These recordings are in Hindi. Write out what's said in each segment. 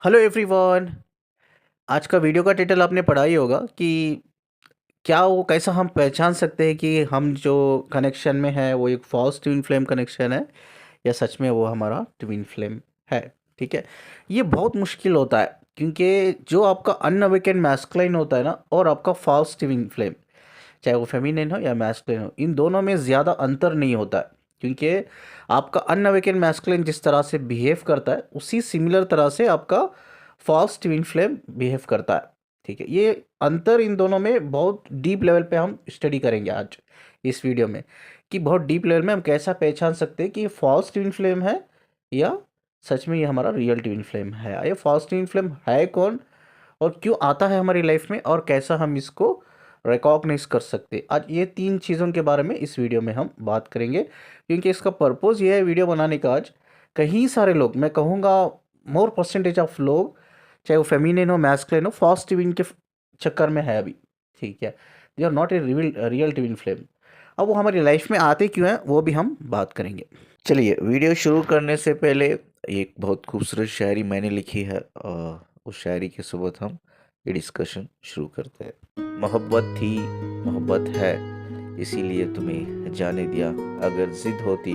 Hello everyone. आज का वीडियो का टाइटल आपने पढ़ा ही होगा कि क्या वो कैसा हम पहचान सकते हैं कि हम जो कनेक्शन में है वो एक फॉल्स ट्विन फ्लेम कनेक्शन है या सच में वो हमारा ट्विन फ्लेम है। ठीक है। ये बहुत मुश्किल होता है क्योंकि जो आपका अनअवेकन मैस्कुलिन होता है ना और आपका फॉल्स ट्विन फ्लेम, चाहे वो फेमिनिन हो या मैस्कुलिन हो, इन दोनों में ज़्यादा अंतर नहीं होता है। क्योंकि आपका अनअवेकन मैस्कुलिन जिस तरह से बिहेव करता है उसी सिमिलर तरह से आपका फॉल्स ट्विन फ्लेम बिहेव करता है। ठीक है। ये अंतर इन दोनों में बहुत डीप लेवल पे हम स्टडी करेंगे आज इस वीडियो में कि बहुत डीप लेवल में हम कैसा पहचान सकते हैं कि ये फॉल्स ट्विन फ्लेम है या सच में ये हमारा रियल ट्विन फ्लेम है। ये फॉल्स ट्विन फ्लेम है कौन और क्यों आता है हमारी लाइफ में और कैसा हम इसको रिकॉग्नाइज कर सकते। आज ये तीन चीज़ों के बारे में इस वीडियो में हम बात करेंगे क्योंकि इसका पर्पज़ ये है वीडियो बनाने का। आज कई सारे लोग, मैं कहूँगा मोर परसेंटेज ऑफ लोग, चाहे वो फेमिनिन हो मैस्कुलिन हो, फॉल्स ट्विन के चक्कर में है अभी। ठीक है। They are not a real twin flame. अब वो हमारी लाइफ में आते क्यों हैं वो भी हम बात करेंगे। चलिए, वीडियो शुरू करने से पहले एक बहुत खूबसूरत शायरी मैंने लिखी है और उस शायरी के सबूत हम ये डिस्कशन शुरू करते हैं। मोहब्बत थी, मोहब्बत है, इसीलिए तुम्हें जाने दिया। अगर जिद होती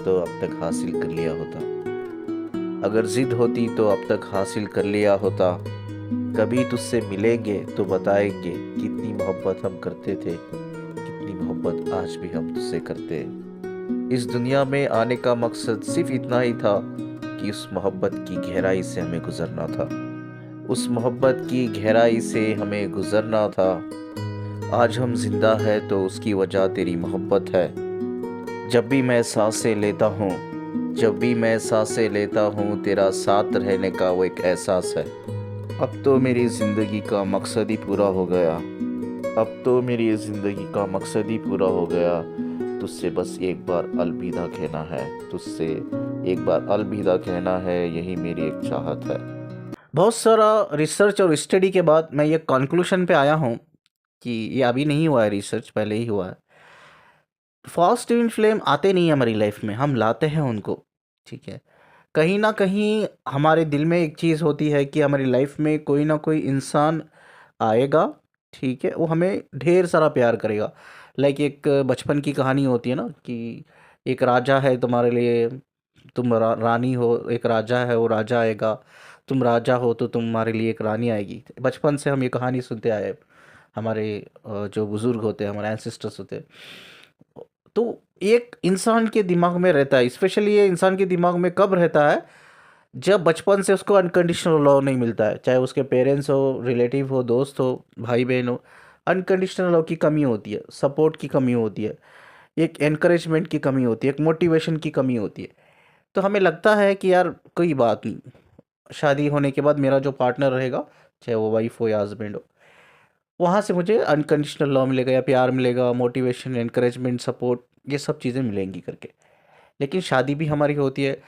तो अब तक हासिल कर लिया होता। अगर जिद होती तो अब तक हासिल कर लिया होता। कभी तुझसे मिलेंगे तो बताएंगे कितनी मोहब्बत हम करते थे, कितनी मोहब्बत आज भी हम तुझसे करते हैं। इस दुनिया में आने का मकसद सिर्फ इतना ही था कि उस मोहब्बत की गहराई से हमें गुजरना था। उस मोहब्बत की गहराई से हमें गुजरना था। आज हम जिंदा है तो उसकी वजह तेरी मोहब्बत है। जब भी मैं सांसें लेता हूँ, जब भी मैं सांसें लेता हूँ, तेरा साथ रहने का वो एक एहसास है। अब तो मेरी ज़िंदगी का मकसद ही पूरा हो गया। अब तो मेरी ज़िंदगी का मकसद ही पूरा हो गया। तुझसे बस एक बार अलविदा कहना है, तुझसे एक बार अलविदा कहना है, यही मेरी एक चाहत है। बहुत सारा रिसर्च और स्टडी के बाद मैं ये कंक्लूजन पे आया हूँ कि ये अभी नहीं हुआ है, रिसर्च पहले ही हुआ है। फॉल्स ट्विन फ्लेम आते नहीं है हमारी लाइफ में, हम लाते हैं उनको। ठीक है। कहीं ना कहीं हमारे दिल में एक चीज़ होती है कि हमारी लाइफ में कोई ना कोई इंसान आएगा। ठीक है। वो हमें ढेर सारा प्यार करेगा। लाइक एक बचपन की कहानी होती है ना कि एक राजा है तुम्हारे लिए, तुम रानी हो, एक राजा है वो राजा आएगा, तुम राजा हो तो तुम्हारे लिए एक रानी आएगी। बचपन से हम ये कहानी सुनते आए। हमारे जो बुजुर्ग होते हैं, हमारे एंसेस्टर्स होते हैं। तो एक इंसान के दिमाग में रहता है, स्पेशली ये इंसान के दिमाग में कब रहता है जब बचपन से उसको अनकंडीशनल लव नहीं मिलता है। चाहे उसके पेरेंट्स हो, रिलेटिव हो, दोस्त हो, भाई बहन हो, अनकंडीशनल लव की कमी होती है, सपोर्ट की कमी होती है, एक एनकरेजमेंट की कमी होती है, एक मोटिवेशन की कमी होती है। तो हमें लगता है कि यार कोई बात नहीं, शादी होने के बाद मेरा जो पार्टनर रहेगा, चाहे वो वाइफ हो या हस्बैंड हो, वहाँ से मुझे अनकंडीशनल लव मिलेगा या प्यार मिलेगा, मोटिवेशन, एनकरेजमेंट, सपोर्ट, ये सब चीज़ें मिलेंगी करके। लेकिन शादी भी हमारी होती है।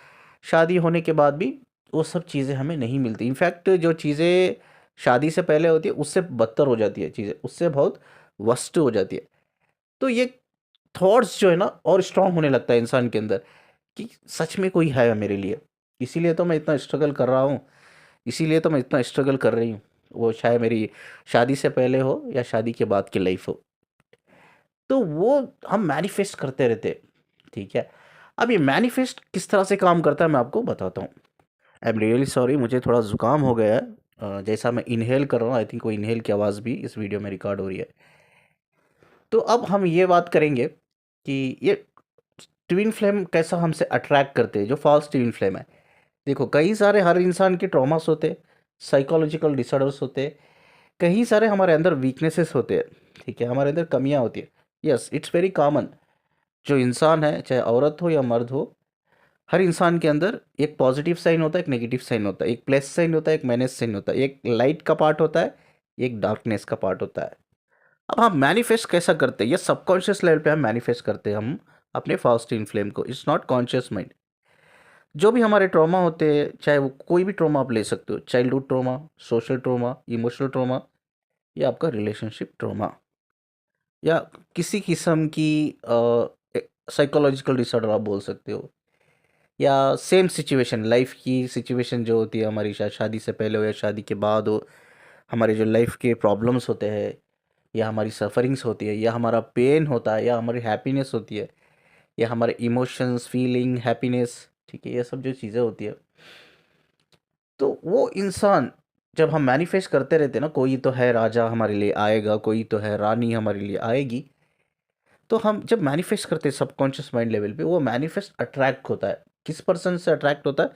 शादी होने के बाद भी वो सब चीज़ें हमें नहीं मिलती। इनफैक्ट जो चीज़ें शादी से पहले होती है उससे बदतर हो जाती है चीज़ें, उससे बहुत वर्स्ट हो जाती है। तो ये थॉट्स जो है ना और स्ट्रांग होने लगता है इंसान के अंदर कि सच में कोई है मेरे लिए, इसीलिए तो मैं इतना स्ट्रगल कर रहा हूँ, इसीलिए तो मैं इतना स्ट्रगल कर रही हूँ। वो चाहे मेरी शादी से पहले हो या शादी के बाद की लाइफ हो। तो वो हम मैनिफेस्ट करते रहते हैं। ठीक है। अब ये मैनिफेस्ट किस तरह से काम करता है मैं आपको बताता हूँ। आई एम रियली सॉरी, मुझे थोड़ा ज़ुकाम हो गया है। जैसा मैं इनहेल कर रहा हूँ, आई थिंक वो इनहेल की आवाज़ भी इस वीडियो में रिकॉर्ड हो रही है। तो अब हम ये बात करेंगे कि ये ट्विन फ्लेम कैसा हमसे अट्रैक्ट करते हैं, जो फॉल्स ट्विन फ्लेम है। देखो, कई सारे हर इंसान के ट्रॉमास होते हैं, साइकोलॉजिकल डिसऑर्डर्स होते हैं, कई सारे हमारे अंदर वीकनेसेस होते हैं। ठीक है। हमारे अंदर कमियां होती है। Yes, it's very common. जो इंसान है, चाहे औरत हो या मर्द हो, हर इंसान के अंदर एक पॉजिटिव साइन होता है, एक नेगेटिव साइन होता है, एक प्लस साइन होता है, एक माइनस साइन होता है, एक लाइट का पार्ट होता है, एक डार्कनेस का पार्ट होता है। अब हम मैनिफेस्ट कैसा करते हैं? ये सबकॉन्शियस लेवल पे हम मैनिफेस्ट करते हैं हम अपने फास्ट इन फ्लेम को। It's not conscious mind. जो भी हमारे ट्रॉमा होते हैं, चाहे वो कोई भी ट्रॉमा आप ले सकते हो, childhood trauma, social trauma, emotional trauma, या आपका रिलेशनशिप ट्रॉमा, या किसी किस्म की साइकोलॉजिकल डिसऑर्डर आप बोल सकते हो, या सेम सिचुएशन, लाइफ की सिचुएशन जो होती है हमारी, शायद शादी से पहले हो या शादी के बाद हो, हमारे जो लाइफ के प्रॉब्लम्स होते हैं, या हमारी सफरिंग्स होती है, या हमारा पेन होता है, या हमारी हैप्पीनेस होती है, या हमारे इमोशंस, फीलिंग, हैप्पीनेस, ठीक है, ये सब जो चीज़ें होती है, तो वो इंसान जब हम मैनिफेस्ट करते रहते हैं ना, कोई तो है राजा हमारे लिए आएगा, कोई तो है रानी हमारे लिए आएगी, तो हम जब मैनिफेस्ट करते हैं सबकॉन्शियस माइंड लेवल पे, वो मैनिफेस्ट अट्रैक्ट होता है। किस पर्सन से अट्रैक्ट होता है?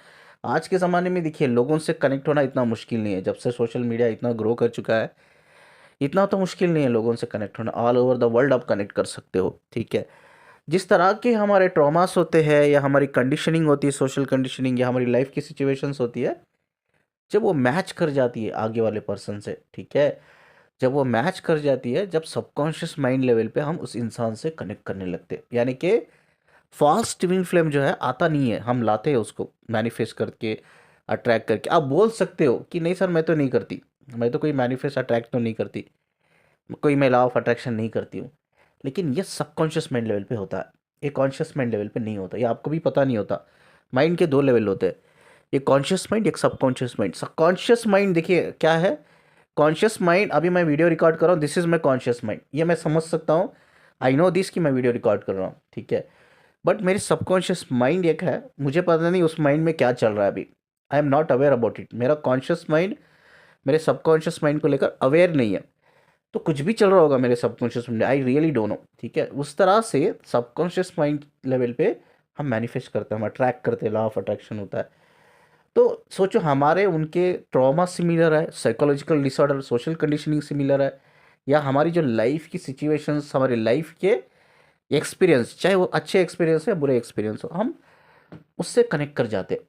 आज के ज़माने में देखिए, लोगों से कनेक्ट होना इतना मुश्किल नहीं है, जब से सोशल मीडिया इतना ग्रो कर चुका है, इतना तो मुश्किल नहीं है लोगों से कनेक्ट होना। ऑल ओवर द वर्ल्ड आप कनेक्ट कर सकते हो, ठीक है। जिस तरह के हमारे ट्रॉमास होते हैं, या हमारी कंडीशनिंग होती है, सोशल कंडीशनिंग, या हमारी लाइफ की सिचुएशंस होती है, जब वो मैच कर जाती है आगे वाले पर्सन से, ठीक है, जब वो मैच कर जाती है, जब सबकॉन्शियस माइंड लेवल पे हम उस इंसान से कनेक्ट करने लगते हैं, यानी कि फास्ट ट्विन फ्लेम जो है आता नहीं है, हम लाते हैं उसको मैनिफेस्ट करके, अट्रैक्ट करके। आप बोल सकते हो कि नहीं सर, मैं तो नहीं करती, मैं तो कोई मैनिफेस्ट अट्रैक्ट तो नहीं करती, कोई मैं लॉ ऑफ अट्रैक्शन नहीं करती हूँ, लेकिन ये सबकॉन्शियस माइंड लेवल पे होता है, ये कॉन्शियस माइंड लेवल पे नहीं होता, ये आपको भी पता नहीं होता। माइंड के दो लेवल होते हैं, एक कॉन्शियस माइंड, एक सबकॉन्शियस माइंड। सबकॉन्शियस माइंड देखिए क्या है, कॉन्शियस माइंड, अभी मैं वीडियो रिकॉर्ड कर रहा हूँ, this is my conscious mind, ये मैं समझ सकता हूँ, आई नो दिस कि मैं वीडियो रिकॉर्ड कर रहा हूँ, ठीक है। बट मेरी सबकॉन्शियस माइंड एक है, मुझे पता नहीं उस माइंड में क्या चल रहा है अभी, I am not aware about it. मेरा कॉन्शियस माइंड मेरे सबकॉन्शियस माइंड को लेकर अवेयर नहीं है, तो कुछ भी चल रहा होगा मेरे subconscious mind, I really don't know, ठीक है। उस तरह से सबकॉन्शियस माइंड लेवल पे हम मैनिफेस्ट करते हैं, हम अट्रैक्ट करते हैं, लॉ ऑफ अट्रैक्शन होता है। तो सोचो, हमारे उनके ट्रॉमा सिमिलर है, psychological disorder, social conditioning similar है, या हमारी जो लाइफ की सिचुएशंस, हमारे लाइफ के एक्सपीरियंस, चाहे वो अच्छे एक्सपीरियंस है, बुरे एक्सपीरियंस हो, हम उससे कनेक्ट कर जाते,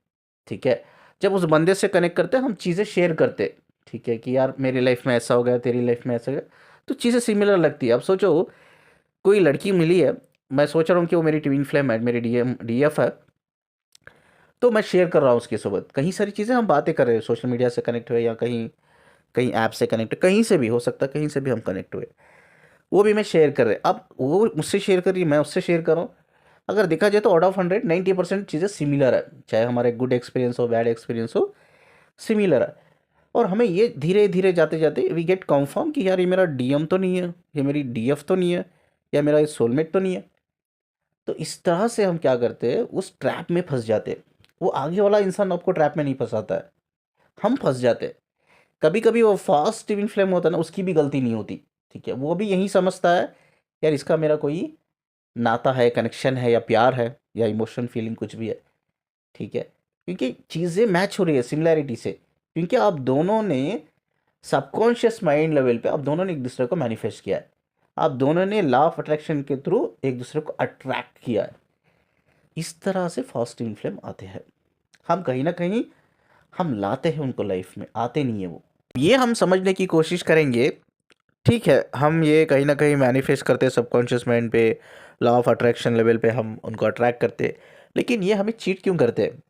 ठीक है। जब उस बंदे से कनेक्ट करते हैं, हम चीज़ें शेयर करते, ठीक है, कि यार मेरी लाइफ में ऐसा हो गया, तेरी लाइफ में ऐसा हो गया, तो चीज़ें सिमिलर लगती है। अब सोचो, कोई लड़की मिली है, मैं सोच रहा हूँ कि वो मेरी ट्विन फ्लेम है, मेरी डीएफ है, तो मैं शेयर कर रहा हूँ उसके साथ कहीं सारी चीज़ें, हम बातें कर रहे हैं, सोशल मीडिया से कनेक्ट हुए, या कहीं कहीं ऐप से कनेक्ट, कहीं से भी हो सकता है, कहीं से भी हम कनेक्ट हुए, वो भी मैं शेयर कर रहे, अब वो मुझसे शेयर कर रही है, मैं उससे शेयर कर रहा हूँ। अगर देखा जाए तो आउट ऑफ 100 90% चीज़ें सिमिलर है, चाहे हमारे गुड एक्सपीरियंस हो, बैड एक्सपीरियंस हो, सिमिलर है। और हमें ये धीरे धीरे जाते जाते वी गेट कंफर्म कि यार ये मेरा डीएम तो नहीं है, ये मेरी डीएफ तो नहीं है, या मेरा ये सोलमेट तो नहीं है। तो इस तरह से हम क्या करते हैं, उस ट्रैप में फंस जाते हैं। वो आगे वाला इंसान आपको ट्रैप में नहीं फंसाता है, हम फंस जाते हैं। कभी कभी वो फास्ट ट्विन फ्लेम होता है ना, उसकी भी गलती नहीं होती, ठीक है, वो भी यही समझता है यार इसका मेरा कोई नाता है, कनेक्शन है, या प्यार है, या इमोशन फीलिंग कुछ भी है, ठीक है, क्योंकि चीज़ें मैच हो रही है सिमिलैरिटी से, क्योंकि आप दोनों ने सबकॉन्शियस माइंड लेवल पे आप दोनों ने एक दूसरे को मैनिफेस्ट किया है, आप दोनों ने लॉ ऑफ अट्रैक्शन के थ्रू एक दूसरे को अट्रैक्ट किया है। इस तरह से फर्स्ट ट्विन फ्लेम आते हैं, हम कहीं ना कहीं हम लाते हैं उनको, लाइफ में आते नहीं है वो, ये हम समझने की कोशिश करेंगे। ठीक है, हम ये कहीं ना कहीं मैनिफेस्ट करते हैं सबकॉन्शियस माइंड पे, लॉ ऑफ अट्रैक्शन लेवल पे हम उनको अट्रैक्ट करते हैं, लेकिन ये हमें चीट क्यों करते हैं,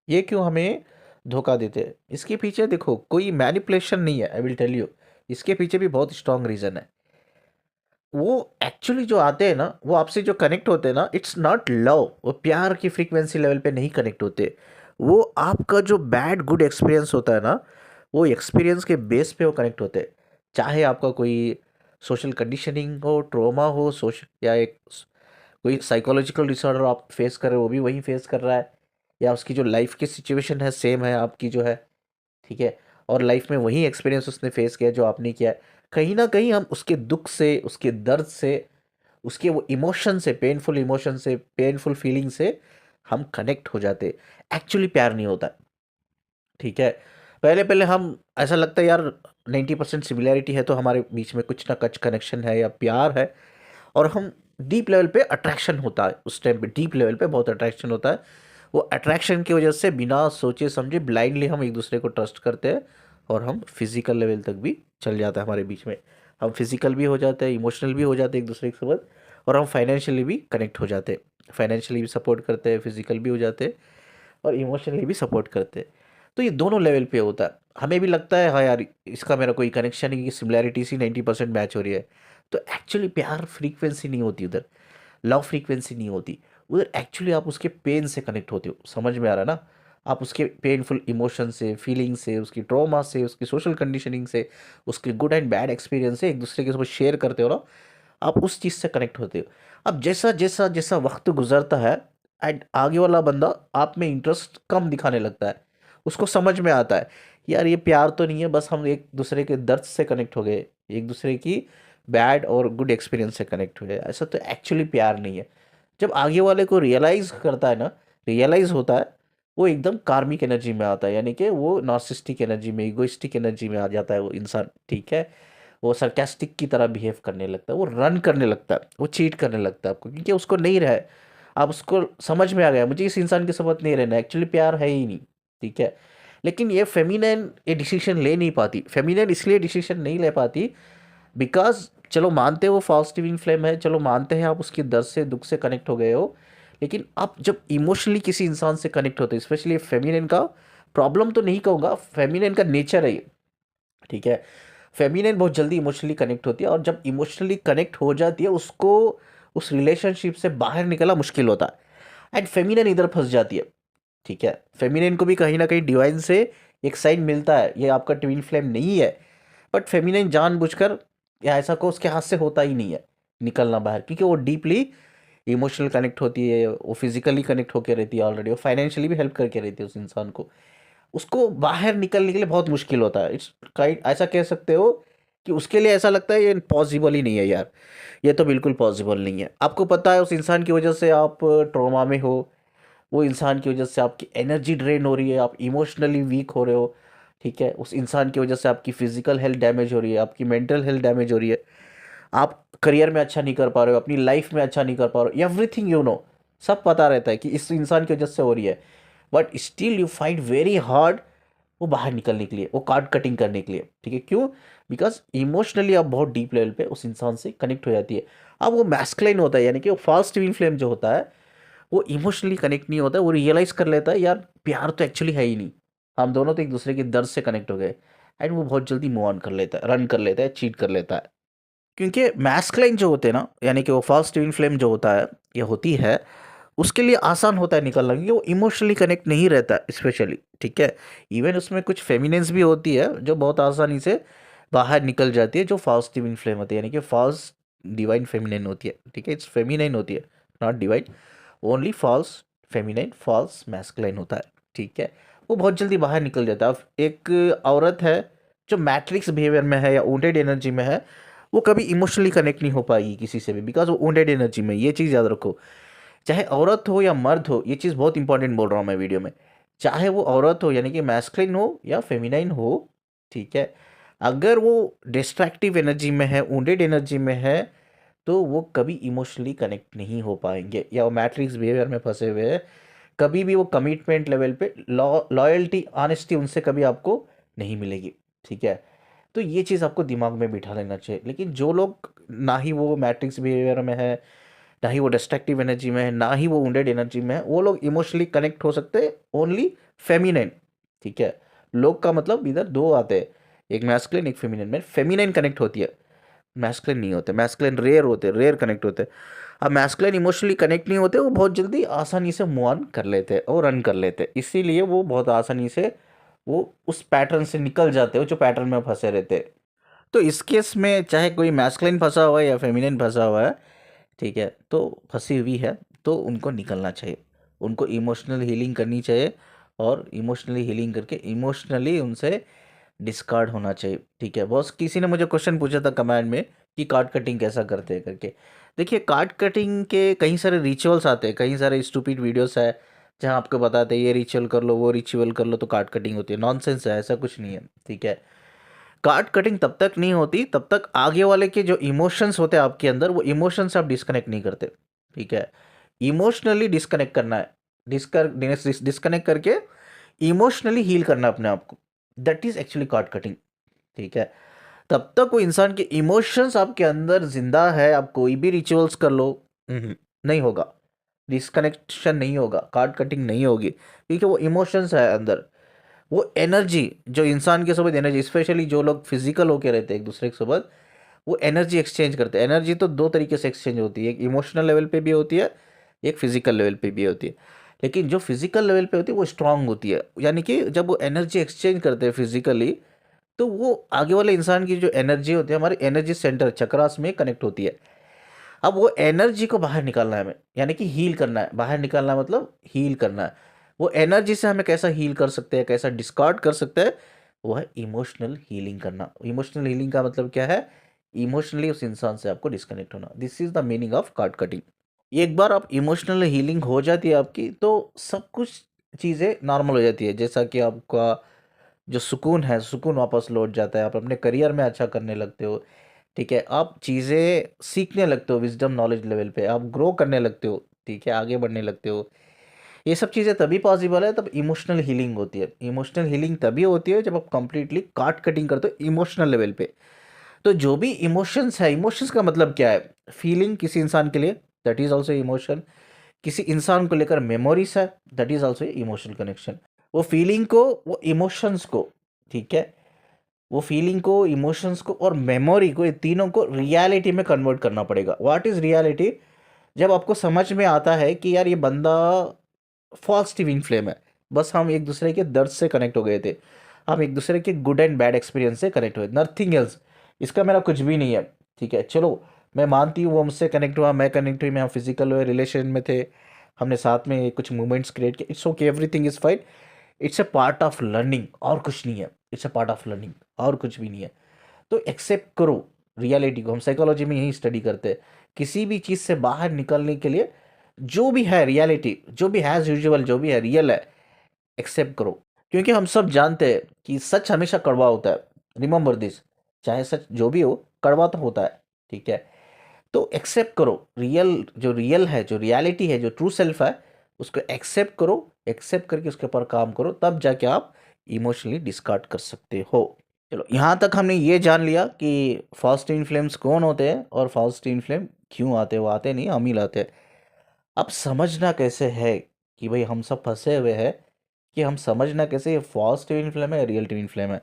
ये क्यों हमें धोखा देते हैं? इसके पीछे देखो कोई मैनिपुलेशन नहीं है, आई विल टेल यू, इसके पीछे भी बहुत स्ट्रांग रीज़न है। वो एक्चुअली जो आते हैं ना, वो आपसे जो कनेक्ट होते हैं ना, इट्स नॉट लव, वो प्यार की फ्रीक्वेंसी लेवल पे नहीं कनेक्ट होते, वो आपका जो बैड गुड एक्सपीरियंस होता है ना, वो एक्सपीरियंस के बेस पे वो कनेक्ट होते हैं। चाहे आपका कोई सोशल कंडीशनिंग हो, ट्रोमा हो, सोशल, या एक कोई साइकोलॉजिकल डिसऑर्डर आप फेस कर रहे हो, वो भी वही फेस कर रहा है, या उसकी जो लाइफ की सिचुएशन है सेम है आपकी जो है, ठीक है, और लाइफ में वही एक्सपीरियंस उसने फेस किया जो आपने किया है। कहीं ना कहीं हम उसके दुख से, उसके दर्द से, उसके वो इमोशन से, पेनफुल इमोशन से, पेनफुल फीलिंग से हम कनेक्ट हो जाते। एक्चुअली प्यार नहीं होता, ठीक है। पहले पहले हम ऐसा लगता है यार 90% सिमिलैरिटी है, तो हमारे बीच में कुछ ना कुछ कनेक्शन है या प्यार है, और हम डीप लेवल पे अट्रैक्शन होता है, उस टाइम पे डीप लेवल पे बहुत अट्रैक्शन होता है। वो अट्रैक्शन की वजह से बिना सोचे समझे ब्लाइंडली हम एक दूसरे को ट्रस्ट करते हैं, और हम फिजिकल लेवल तक भी चल जाता है हमारे बीच में। हम फिजिकल भी हो जाते हैं, इमोशनल भी हो जाते हैं एक दूसरे के साथ, और हम फाइनेंशियली भी कनेक्ट हो जाते हैं, फाइनेंशियली भी सपोर्ट करते हैं, फिजिकल भी हो जाते हैं, और इमोशनली भी सपोर्ट करते हैं। तो ये दोनों लेवल पे होता है। हमें भी लगता है हाँ यार इसका मेरा कोई कनेक्शन नहीं, सिमिलैरिटी सी 90% मैच हो रही है, तो एक्चुअली प्यार फ्रीक्वेंसी नहीं होती उधर, लव फ्रीक्वेंसी नहीं होती। उधर एक्चुअली आप उसके पेन से कनेक्ट होते हो, समझ में आ रहा है ना? आप उसके पेनफुल इमोशन से, फीलिंग से, उसकी ट्रॉमा से, उसकी सोशल कंडीशनिंग से, उसके गुड एंड बैड एक्सपीरियंस से एक दूसरे के साथ शेयर करते हो ना, आप उस चीज़ से कनेक्ट होते हो। अब जैसा जैसा जैसा वक्त गुजरता है एंड आगे वाला बंदा आप में इंटरेस्ट कम दिखाने लगता है, उसको समझ में आता है यार ये प्यार तो नहीं है, बस हम एक दूसरे के दर्द से कनेक्ट हो गए, एक दूसरे की बैड और गुड एक्सपीरियंस से कनेक्ट हो गए, ऐसा तो एक्चुअली प्यार नहीं है। जब आगे वाले को रियलाइज करता है ना, रियलाइज होता है, वो एकदम कार्मिक एनर्जी में आता है, यानी कि वो नार्सिस्टिक एनर्जी में, इगोइस्टिक एनर्जी में आ जाता है वो इंसान, ठीक है। वो सरकास्टिक की तरह बिहेव करने लगता है, वो रन करने लगता है, वो चीट करने लगता है आपको, क्योंकि उसको नहीं रहा है। आप उसको समझ में आ गया मुझे इस इंसान के साथ नहीं रहना, एक्चुअली प्यार है ही नहीं, ठीक है। लेकिन ये फेमिनिन ये डिसीजन ले नहीं पाती, फेमिनिन इसलिए डिसीजन नहीं ले पाती बिकॉज चलो मानते हो फॉल्स ट्विन फ्लेम है, चलो मानते हैं आप उसकी दर्द से दुख से कनेक्ट हो गए हो, लेकिन आप जब इमोशनली किसी इंसान से कनेक्ट होते हो, स्पेशली फेमिनिन का प्रॉब्लम तो नहीं कहूँगा, फेमिनिन का नेचर है ये, ठीक है। फेमिनिन बहुत जल्दी इमोशनली कनेक्ट होती है, और जब इमोशनली कनेक्ट हो जाती है उसको उस रिलेशनशिप से बाहर निकलना मुश्किल होता है, एंड फेमिनिन इधर फंस जाती है, ठीक है। फेमिनिन को भी कहीं ना कहीं डिवाइन से एक साइन मिलता है, ये आपका ट्विन फ्लेम नहीं है, बट फेमिनिन जानबूझकर या ऐसा को उसके हाथ से होता ही नहीं है निकलना बाहर, क्योंकि वो डीपली इमोशनल कनेक्ट होती है, वो फिजिकली कनेक्ट होकर रहती है ऑलरेडी, वो फाइनेंशियली भी हेल्प करके रहती है उस इंसान को, उसको बाहर निकलने के लिए बहुत मुश्किल होता है। इट्स काइंड ऐसा कह सकते हो कि उसके लिए ऐसा लगता है ये पॉसिबल ही नहीं है यार, ये तो बिल्कुल पॉसिबल नहीं है। आपको पता है उस इंसान की वजह से आप ट्रॉमा में हो, वो इंसान की वजह से आपकी एनर्जी ड्रेन हो रही है, आप इमोशनली वीक हो रहे हो, ठीक है। उस इंसान की वजह से आपकी फिजिकल हेल्थ डैमेज हो रही है, आपकी मेंटल हेल्थ डैमेज हो रही है, आप करियर में अच्छा नहीं कर पा रहे हो, अपनी लाइफ में अच्छा नहीं कर पा रहे हो, एवरीथिंग यू नो, सब पता रहता है कि इस इंसान की वजह से हो रही है, but still you find very hard वो बाहर निकलने के लिए, वो कार्ड कटिंग करने के लिए, ठीक है। क्यों? बिकॉज इमोशनली आप बहुत डीप लेवल पे उस इंसान से कनेक्ट हो जाती है। अब वो मैस्कुलिन होता है, यानी कि वो फास्ट ट्विन फ्लेम जो होता है वो इमोशनली कनेक्ट नहीं होता है, वो रियलाइज कर लेता है यार प्यार तो एक्चुअली है ही नहीं, हम दोनों तो एक दूसरे के दर्द से कनेक्ट हो गए, एंड वो बहुत जल्दी मूव ऑन कर लेता है, रन कर लेता है, चीट कर लेता है। क्योंकि मैस्कुलिन जो होते हैं ना, यानी कि वो फास्ट ट्विन फ्लेम जो होता है या होती है, उसके लिए आसान होता है निकलना, क्योंकि वो इमोशनली कनेक्ट नहीं रहता स्पेशली, ठीक है। इवन उसमें कुछ फेमिनेंस भी होती है जो बहुत आसानी से बाहर निकल जाती है, जो फास्ट ट्विन फ्लेम होती है, यानी कि फास्ट डिवाइन फेमिनिन होती है, ठीक है। इट्स फेमिनाइन होती है, not divine, only false feminine, false masculine होता है, ठीक है। वो बहुत जल्दी बाहर निकल जाता है। अब एक औरत है जो मैट्रिक्स बिहेवियर में है या वोंटेड एनर्जी में है, वो कभी इमोशनली कनेक्ट नहीं हो पाएगी किसी से भी, बिकॉज वो वोंटेड एनर्जी में, ये चीज़ याद रखो। चाहे औरत हो या मर्द हो, ये चीज़ बहुत इंपॉर्टेंट बोल रहा हूँ मैं वीडियो में, चाहे वो औरत हो यानी कि मैस्कुलिन हो या फेमिनाइन हो, ठीक है, अगर वो डिस्ट्रैक्टिव एनर्जी में है, वुंडेड एनर्जी में है, तो वो कभी इमोशनली कनेक्ट नहीं हो पाएंगे, या वो मैट्रिक्स बिहेवियर में फंसे हुए हैं, कभी भी वो कमिटमेंट लेवल पे लॉयल्टी ऑनेस्टी उनसे कभी आपको नहीं मिलेगी, ठीक है। तो ये चीज़ आपको दिमाग में बिठा लेना चाहिए। लेकिन जो लोग ना ही वो मैट्रिक्स बिहेवियर में है, ना ही वो डिस्ट्रक्टिव एनर्जी में है, ना ही वो वुंडेड एनर्जी में है, वो लोग इमोशनली कनेक्ट हो सकते हैं ओनली फेमिनाइन, ठीक है। लोग का मतलब इधर दो आते हैं, एक मैस्कुलिन एक फेमिनाइन, में फेमिनाइन कनेक्ट होती है, मैस्कुलिन नहीं होते, मैस्कुलिन रेयर होते, रेयर कनेक्ट होते। अब मैस्कुलिन इमोशनली कनेक्ट नहीं होते, वो बहुत जल्दी आसानी से मूव ऑन कर लेते हैं और रन कर लेते हैं, इसीलिए वो बहुत आसानी से वो उस पैटर्न से निकल जाते हो जो पैटर्न में फंसे रहते हैं। तो इस केस में चाहे कोई मैस्कुलिन फंसा हुआ है या फेमिनिन फंसा हुआ है, ठीक है, तो फंसी हुई है, तो उनको निकलना चाहिए, उनको इमोशनल हीलिंग करनी चाहिए, और इमोशनली हीलिंग करके इमोशनली उनसे डिस्कार्ड होना चाहिए, ठीक है। बॉस किसी ने मुझे क्वेश्चन पूछा था कमेंट में कि कार्ड कटिंग कैसा करते हैं करके। देखिए कार्ड कटिंग के कई सारे रिचुअल्स आते हैं, कई सारे स्टूपिड वीडियोस है जहां आपको बताते हैं ये रिचुअल कर लो, वो रिचुअल कर लो तो कार्ड कटिंग होती है, नॉनसेंस है, ऐसा कुछ नहीं है, ठीक है। कार्ड कटिंग तब तक नहीं होती तब तक आगे वाले के जो इमोशंस होते हैं आपके अंदर, वो इमोशंस आप डिस्कनेक्ट नहीं करते, ठीक है। इमोशनली डिस्कनेक्ट करना है, डिस्कनेक्ट करके इमोशनली हील करना है अपने आप को, that is actually card cutting, ठीक है। तब तक वो इंसान के इमोशंस आपके अंदर जिंदा है, आप कोई भी रिचुअल्स कर लो, नहीं होगा, डिस्कनेक्शन नहीं होगा, कार्ड कटिंग नहीं होगी, क्योंकि वो इमोशंस है अंदर, वो एनर्जी जो इंसान के साथ एनर्जी, स्पेशली जो लोग फिजिकल होके रहते हैं एक दूसरे के साथ, वो एनर्जी एक्सचेंज करते हैं। एनर्जी तो दो तरीके से एक्सचेंज होती है, एक इमोशनल लेवल पे भी होती है, एक फिजिकल लेवल पे भी होती है। लेकिन जो फिजिकल लेवल पे होती है वो स्ट्रांग होती है, यानी कि जब वो एनर्जी एक्सचेंज करते हैं फिजिकली, तो वो आगे वाले इंसान की जो एनर्जी होती है हमारे एनर्जी सेंटर चक्रास में कनेक्ट होती है। अब वो एनर्जी को बाहर निकालना है हमें, यानी कि हील करना है। बाहर निकालना है मतलब हील करना है। वो एनर्जी से हमें कैसा हील कर सकते हैं, कैसा डिस्कार्ड कर सकते हैं, वो है इमोशनल हीलिंग करना। इमोशनल हीलिंग का मतलब क्या है? इमोशनली उस इंसान से आपको डिस्कनेक्ट होना। This is the meaning of card cutting. एक बार आप इमोशनल हीलिंग हो जाती है आपकी, तो सब कुछ चीज़ें नॉर्मल हो जाती है। जैसा कि आपका जो सुकून है, सुकून वापस लौट जाता है। आप अपने करियर में अच्छा करने लगते हो, ठीक है। आप चीज़ें सीखने लगते हो, विजडम नॉलेज लेवल पे आप ग्रो करने लगते हो, ठीक है, आगे बढ़ने लगते हो। ये सब चीज़ें तभी पॉसिबल है, तब इमोशनल हीलिंग होती है। इमोशनल हीलिंग तभी होती है जब आप कंप्लीटली काट कटिंग करते हो इमोशनल लेवल पे। तो जो भी इमोशंस है, इमोशंस का मतलब क्या है? फीलिंग किसी इंसान के लिए, दैट इज ऑल्सो इमोशन। किसी इंसान को लेकर मेमोरीज है, that is also emotional connection. वो फीलिंग को, वो इमोशंस को, ठीक है, वो फीलिंग को, इमोशंस को और मेमोरी को, ये तीनों को रियलिटी में कन्वर्ट करना पड़ेगा। What is reality? जब आपको समझ में आता है कि यार ये बंदा फॉल्स ट्विन फ्लेम है, बस हम एक दूसरे के दर्द से कनेक्ट हो गए थे, हम एक दूसरे के गुड एंड बैड एक्सपीरियंस से कनेक्ट हुए, नथिंग एल्स। इसका मेरा कुछ भी नहीं है, ठीक है। चलो मैं मानती हूँ वो मुझसे कनेक्ट हुआ, मैं कनेक्ट हुई, मैं हम फिजिकल रिलेशन में थे, हमने साथ में कुछ मोमेंट्स क्रिएट किए, it's okay, everything is fine. It's a part of learning और कुछ नहीं है। It's a part of learning और कुछ भी नहीं है। तो एक्सेप्ट करो रियलिटी को। हम साइकोलॉजी में यही स्टडी करते हैं। किसी भी चीज़ से बाहर निकलने के लिए जो भी है रियलिटी, जो भी हैज़ यूजुअल, जो भी है रियल है, एक्सेप्ट करो। क्योंकि हम सब जानते हैं कि सच हमेशा कड़वा होता है। रिमेंबर दिस, चाहे सच जो भी हो, कड़वा तो होता है, ठीक है। तो एक्सेप्ट करो रियल, जो रियल है, जो रियलिटी है, जो ट्रू सेल्फ है, उसको एक्सेप्ट करो। एक्सेप्ट करके उसके ऊपर काम करो, तब जाके आप इमोशनली डिस्कार्ड कर सकते हो। चलो यहाँ तक हमने ये जान लिया कि फर्स्ट इन फ्लेम्स कौन होते हैं और फर्स्ट इन फ्लेम क्यों आते हैं। वो आते नहीं, हम ही लाते हैं। अब समझना कैसे है कि भाई हम सब फंसे हुए हैं, कि हम समझना कैसे ये फर्स्ट ट्विन फ्लेम है या रियल ट्विन फ्लेम है।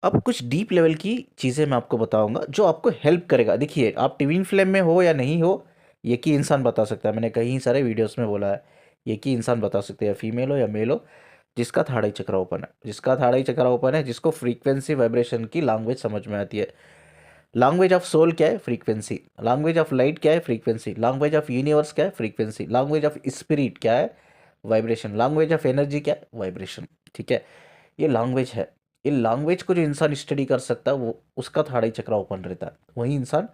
अब कुछ डीप लेवल की चीज़ें मैं आपको बताऊंगा जो आपको हेल्प करेगा। देखिए, आप ट्विन फ्लेम में हो या नहीं हो, ये की इंसान बता सकता है। मैंने कई सारे वीडियोस में बोला है, ये की इंसान बता सकते हैं, फीमेल हो या मेल हो, जिसका थर्ड आई चक्र ओपन है, जिसका थर्ड आई चक्र ओपन है, जिसको फ्रीक्वेंसी वाइब्रेशन की लैंग्वेज समझ में आती है। लैंग्वेज ऑफ सोल क्या है? फ्रीक्वेंसी। लैंग्वेज ऑफ लाइट क्या है? फ्रीक्वेंसी। लैंग्वेज ऑफ यूनिवर्स क्या है? फ्रीक्वेंसी। लैंग्वेज ऑफ स्पिरिट क्या है? वाइब्रेशन। लैंग्वेज ऑफ एनर्जी क्या है? वाइब्रेशन, ठीक है। ये लैंग्वेज है। ये लैंग्वेज को जो इंसान स्टडी कर सकता है, वो उसका थर्ड आई चक्र ओपन रहता है, वही इंसान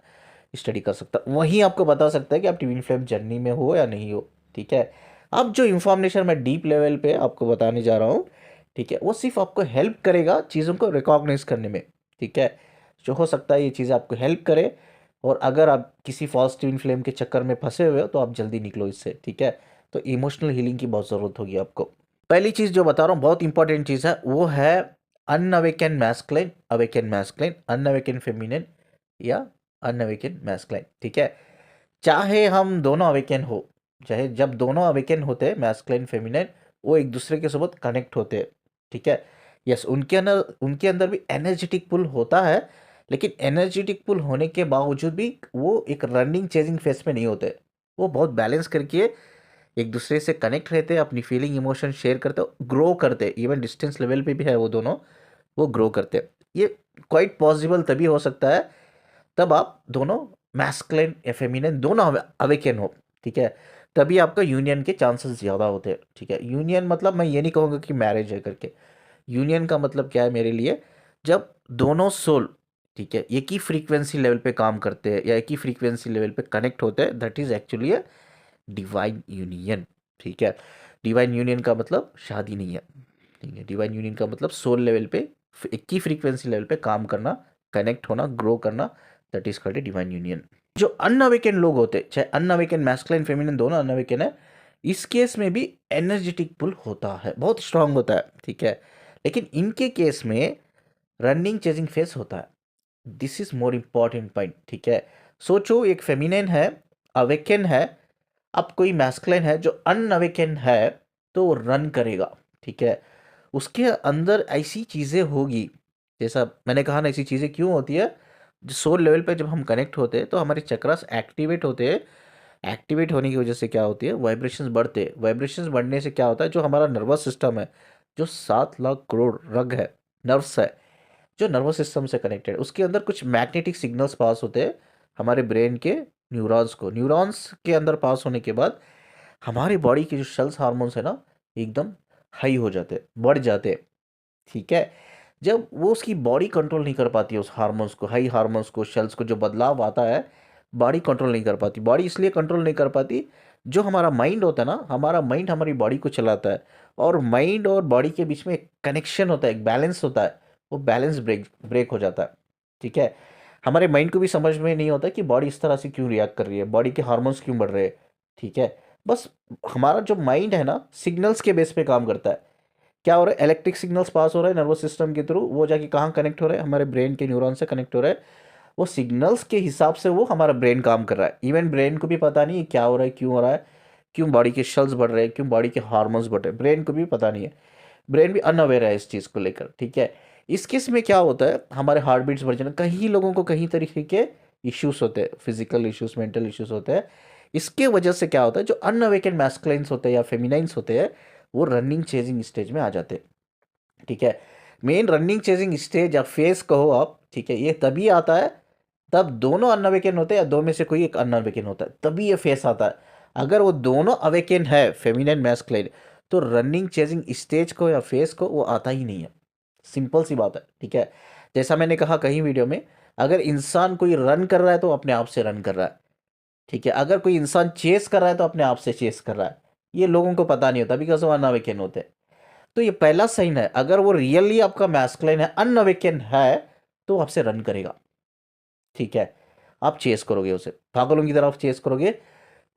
स्टडी कर सकता है, वही आपको बता सकता है कि आप ट्विन फ्लेम जर्नी में हो या नहीं हो, ठीक है। अब जो इंफॉर्मेशन मैं डीप लेवल पे आपको बताने जा रहा हूँ, ठीक है, वो सिर्फ आपको हेल्प करेगा चीज़ों को रिकॉग्नाइज करने में, ठीक है। जो हो सकता है ये चीज़ें आपको हेल्प करे, और अगर आप किसी फॉल्स ट्विन फ्लेम के चक्कर में फंसे हुए हो तो आप जल्दी निकलो इससे, ठीक है। तो इमोशनल हीलिंग की बहुत ज़रूरत होगी आपको। पहली चीज़ जो बता रहा हूँ बहुत इंपॉर्टेंट चीज़ है, वो है अनअवेकन मैस्कुलिन, अवेकन मैस्कुलिन, अनअवेकन फेमिनिन या अनअवेकन मैस्कुलिन, ठीक है। चाहे हम दोनों अवेकन हो, चाहे जब दोनों अवेकन होते हैं मैस्कुलिन फेमिनिन, वो एक दूसरे के साथ कनेक्ट होते हैं, ठीक है। यस, उनके अंदर भी एनर्जेटिक पुल होता है, लेकिन एनर्जेटिक पुल होने के बावजूद भी वो एक रनिंग चेजिंग फेस में नहीं होते। वो बहुत बैलेंस करके एक दूसरे से कनेक्ट रहते हैं, अपनी फीलिंग इमोशन शेयर करते हो, ग्रो करते हैं। इवन डिस्टेंस लेवल पे भी है वो दोनों, वो ग्रो करते हैं। ये क्वाइट पॉसिबल तभी हो सकता है तब आप दोनों मैस्कुलिन या फेमिनिन दोनों अवेकन हो, ठीक है। तभी आपका यूनियन के चांसेस ज़्यादा होते हैं, ठीक है। यूनियन मतलब मैं ये नहीं कहूँगा कि मैरिज है करके। यूनियन का मतलब क्या है मेरे लिए? जब दोनों सोल, ठीक है, एक ही फ्रीक्वेंसी लेवल पे काम करते हैं या एक ही फ्रीक्वेंसी लेवल पे कनेक्ट होते हैं, that is actually a divine union, ठीक है। डिवाइन यूनियन का मतलब शादी नहीं है, ठीक है। डिवाइन यूनियन का मतलब सोल लेवल पे एक ही फ्रीक्वेंसी लेवल पे काम करना, कनेक्ट होना, ग्रो करना, that is called a divine union. जो अनअवेकन लोग होते, चाहे अनअवेकन मैस्कुलिन फेमिनिन दोनों अनअवेकन है, इस केस में भी एनर्जेटिक पुल होता है, बहुत स्ट्रांग होता है, ठीक है। लेकिन इनके केस में रनिंग चेजिंग फेस होता है। This is more important point, ठीक है। सोचो एक फेमिनिन है, अवेकन है, अब कोई मैस्कुलिन है जो अनअवेकन है, तो वो रन करेगा, ठीक है। उसके अंदर ऐसी चीज़ें होगी, जैसा मैंने कहा ना, ऐसी चीज़ें क्यों होती है? जो सोल लेवल पे जब हम कनेक्ट होते हैं तो हमारे चक्रास एक्टिवेट होते हैं, एक्टिवेट होने की वजह से क्या होती है, वाइब्रेशंस बढ़ते हैं। वाइब्रेशंस बढ़ने से क्या होता है, जो हमारा नर्वस सिस्टम है, जो 7 लाख करोड़ रग है, नर्व्स है, जो नर्वस सिस्टम से कनेक्टेड है, उसके अंदर कुछ मैग्नेटिक सिग्नल्स पास होते हैं हमारे ब्रेन के न्यूरॉन्स को। न्यूरॉन्स के अंदर पास होने के बाद हमारी बॉडी के जो सेल्स हार्मोन्स है ना, एकदम हाई हो जाते हैं, बढ़ जाते हैं। ठीक है, जब वो उसकी बॉडी कंट्रोल नहीं कर पाती है उस हार्मोन्स को, हाई हार्मोन्स को, सेल्स को, जो बदलाव आता है बॉडी कंट्रोल नहीं कर पाती। बॉडी इसलिए कंट्रोल नहीं कर पाती, जो हमारा माइंड होता है ना, हमारा माइंड हमारी बॉडी को चलाता है, और माइंड और बॉडी के बीच में एक कनेक्शन होता है, एक बैलेंस होता है, वो बैलेंस ब्रेक ब्रेक हो जाता है। ठीक है, हमारे माइंड को भी समझ में नहीं होता कि बॉडी इस तरह से क्यों रिएक्ट कर रही है, बॉडी के हार्मोन्स क्यों बढ़ रहे हैं। ठीक है, बस हमारा जो माइंड है ना, सिग्नल्स के बेस पे काम करता है। क्या हो रहा है, इलेक्ट्रिक सिग्नल्स पास हो रहे हैं नर्वस सिस्टम के थ्रू, वो जाके कहाँ कनेक्ट हो रहे हैं, हमारे ब्रेन के न्यूरॉन से कनेक्ट हो रहे हैं। वो सिग्नल्स के हिसाब से वो हमारा ब्रेन काम कर रहा है। इवन ब्रेन को भी पता नहीं है क्या हो रहा है, क्यों हो रहा है, क्यों बॉडी के सेल्स बढ़ रहे हैं, क्यों बॉडी के हार्मोन्स बढ़ रहे हैं, ब्रेन को भी पता नहीं है। ब्रेन भी अनअवेयर है इस चीज़ को लेकर। ठीक है, इस केस में क्या होता है, हमारे हार्ट बीट्स बढ़ जाना, कई लोगों को कई तरीके के इश्यूज होते हैं, फिजिकल इश्यूज, मेंटल इश्यूज होते हैं। इसके वजह से क्या होता है, जो अनअवेकन मैस्कुलिन्स होते हैं या फेमिनाइन्स होते हैं, वो रनिंग चेजिंग स्टेज में आ जाते हैं। ठीक है, मेन रनिंग चेजिंग स्टेज या फेस कहो आप, ठीक है, ये तभी आता है तब दोनों अनअवेकन होते हैं, या दो में से कोई एक अनअवेकन होता है, तभी ये फेस आता है। अगर वो दोनों अवेकन है, फेमिनिन मैस्कुलिन, तो रनिंग चेजिंग स्टेज को या फेस को वो आता ही नहीं है। सिंपल सी बात है। ठीक है, जैसा मैंने कहा कहीं वीडियो में, अगर इंसान कोई रन कर रहा है तो अपने आप से रन कर रहा है। ठीक है, अगर कोई इंसान चेस कर रहा है तो अपने आप से चेस कर रहा है। ये लोगों को पता नहीं होता, बिकॉज वो अनअवेकन होते हैं। तो ये पहला साइन है, अगर वो रियली आपका मैस्कुलिन है, अनअवेकन है, तो वो आपसे रन करेगा। ठीक है, आप चेस करोगे उसे, पागलों की तरफ चेस करोगे,